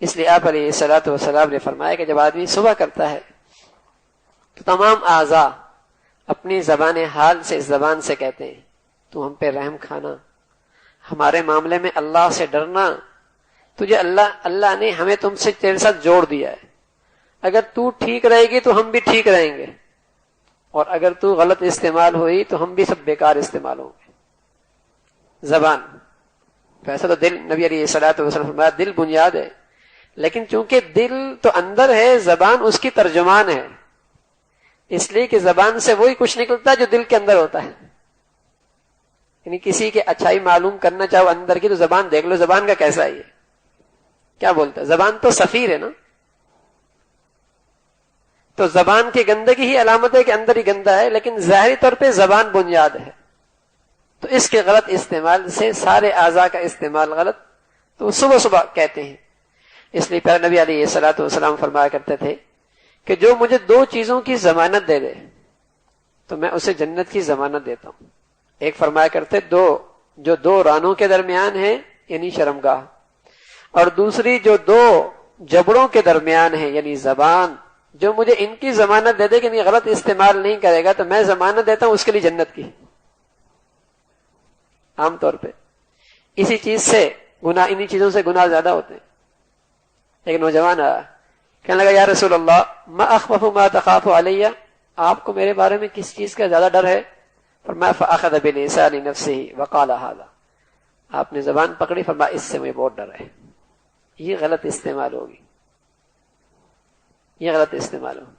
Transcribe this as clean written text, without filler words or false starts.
اس لیے آپ علیہ الصلوۃ والسلام نے فرمایا کہ جب آدمی صبح کرتا ہے تو تمام اعضاء اپنی زبان حال سے اس زبان سے کہتے ہیں تو ہم پہ رحم کھانا، ہمارے معاملے میں اللہ سے ڈرنا، تجھے اللہ نے ہمیں تم سے تیرے ساتھ جوڑ دیا ہے، اگر تو ٹھیک رہے گی تو ہم بھی ٹھیک رہیں گے، اور اگر تو غلط استعمال ہوئی تو ہم بھی سب بیکار استعمال ہوں گے۔ زبان ویسا تو دل، نبی علیہ الصلوۃ والسلام فرمایا دل بنیاد ہے، لیکن چونکہ دل تو اندر ہے، زبان اس کی ترجمان ہے، اس لیے کہ زبان سے وہی کچھ نکلتا ہے جو دل کے اندر ہوتا ہے۔ یعنی کسی کی اچھائی معلوم کرنا چاہو اندر کی تو زبان دیکھ لو، زبان کا کیسا ہے، یہ کیا بولتا ہے، زبان تو سفیر ہے نا، تو زبان کی گندگی ہی علامت ہے کہ اندر ہی گندا ہے، لیکن ظاہری طور پہ زبان بنیاد ہے، تو اس کے غلط استعمال سے سارے اعضاء کا استعمال غلط، تو صبح صبح کہتے ہیں۔ اس لیے پیارے نبی علیہ الصلوۃ والسلام فرمایا کرتے تھے کہ جو مجھے دو چیزوں کی ضمانت دے دے تو میں اسے جنت کی ضمانت دیتا ہوں۔ ایک فرمایا کرتے جو دو رانوں کے درمیان ہے یعنی شرمگاہ، اور دوسری جو دو جبڑوں کے درمیان ہے یعنی زبان، جو مجھے ان کی ضمانت دے دے کہ نہیں غلط استعمال نہیں کرے گا تو میں ضمانت دیتا ہوں اس کے لیے جنت کی۔ عام طور پہ اسی چیز سے گناہ، انہی چیزوں سے گناہ زیادہ ہوتے ہیں۔ ایک نوجوان آیا، کہنے لگا یا رسول اللہ ما اخوف ما تخاف علیہ، آپ کو میرے بارے میں کس چیز کا زیادہ ڈر ہے؟ فرمایا فاخذ بلسان نفسه وقال هذا، آپ نے زبان پکڑی، فرمایا اس سے مجھے بہت ڈر ہے، یہ غلط استعمال ہوگی، یہ غلط استعمال ہوگی۔